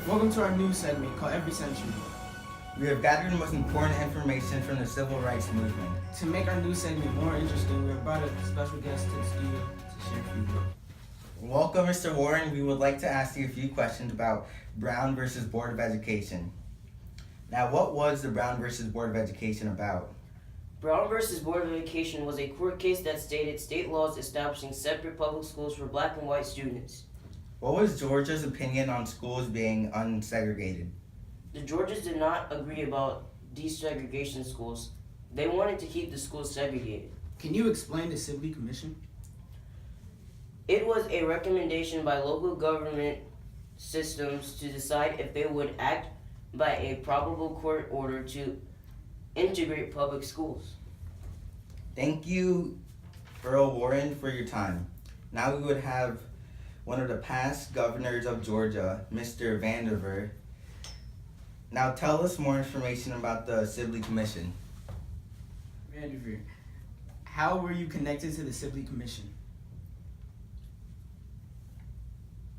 Welcome to our news segment called Every Century. We have gathered the most important information from the civil rights movement. To make our news segment more interesting, we have brought a special guest to the studio to share feedback. Welcome, Mr. Warren. We would like to ask you a few questions about Brown versus Board of Education. Now, what was the Brown versus Board of Education about? Brown versus Board of Education was a court case that stated state laws establishing separate public schools for black and white students. What was Georgia's opinion on schools being unsegregated? The Georgians did not agree about desegregation schools. They wanted to keep the schools segregated. Can you explain the Sibley Commission? It was a recommendation by local government systems to decide if they would act by a probable court order to integrate public schools. Thank you, Earl Warren, for your time. Now we would have one of the past governors of Georgia, Mr. Vandiver. Now tell us more information about the Sibley Commission. Vanderveer, how were you connected to the Sibley Commission?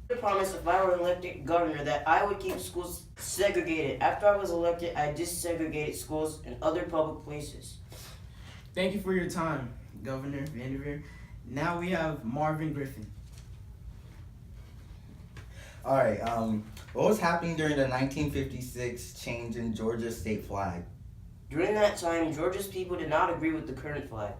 I promised if I were elected governor that I would keep schools segregated. After I was elected, I desegregated schools and other public places. Thank you for your time, Governor Vanderveer. Now we have Marvin Griffin. All right, what was happening during the 1956 change in Georgia's state flag? During that time, Georgia's people did not agree with the current flag.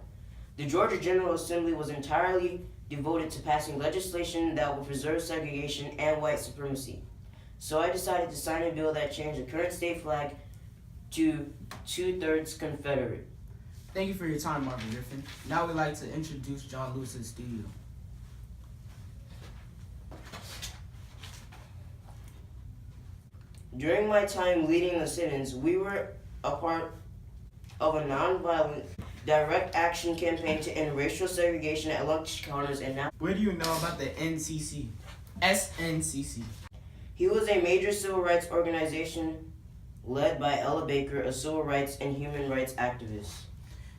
The Georgia General Assembly was entirely devoted to passing legislation that would preserve segregation and white supremacy. So I decided to sign a bill that changed the current state flag to 2/3 Confederate. Thank you for your time, Marvin Griffin. Now we'd like to introduce John Lewis to the studio. During my time leading the sit-ins, we were a part of a nonviolent direct action campaign to end racial segregation at lunch counters and now. What do you know about the NCC? SNCC. He was a major civil rights organization led by Ella Baker, a civil rights and human rights activist.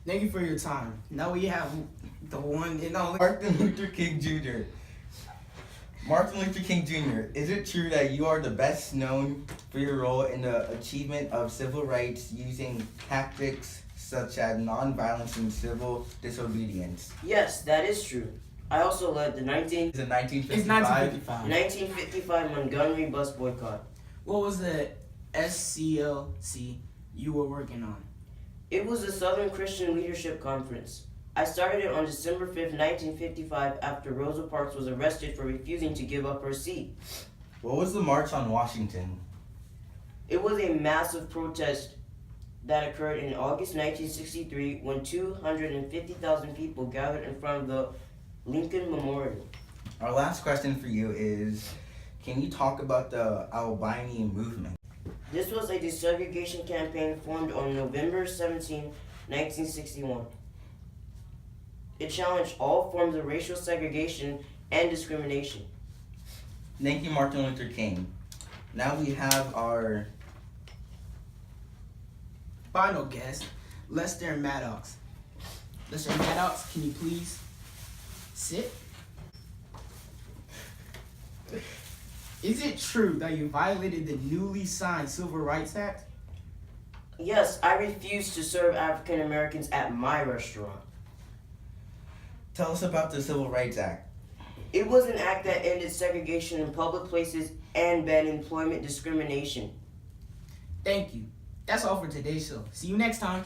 Thank you for your time. Now we have the one and only Martin Luther King Jr. Martin Luther King Jr., is it true that you are the best known for your role in the achievement of civil rights using tactics such as nonviolence and civil disobedience? Yes, that is true. I also led the Is it 1955? It's 1955. 1955 Montgomery bus boycott. What was the SCLC you were working on? It was the Southern Christian Leadership Conference. I started it on December 5th, 1955 after Rosa Parks was arrested for refusing to give up her seat. What was the March on Washington? It was a massive protest that occurred in August 1963 when 250,000 people gathered in front of the Lincoln Memorial. Our last question for you is, can you talk about the Albany movement? This was a desegregation campaign formed on November 17, 1961. It challenged all forms of racial segregation and discrimination. Thank you, Martin Luther King. Now we have our Final guest, Lester Maddox. Lester Maddox, can you please sit? Is it true that you violated the newly signed Civil Rights Act? Yes, I refused to serve African Americans at my restaurant. Tell us about the Civil Rights Act. It was an act that ended segregation in public places and banned employment discrimination. Thank you. That's all for today's show. See you next time.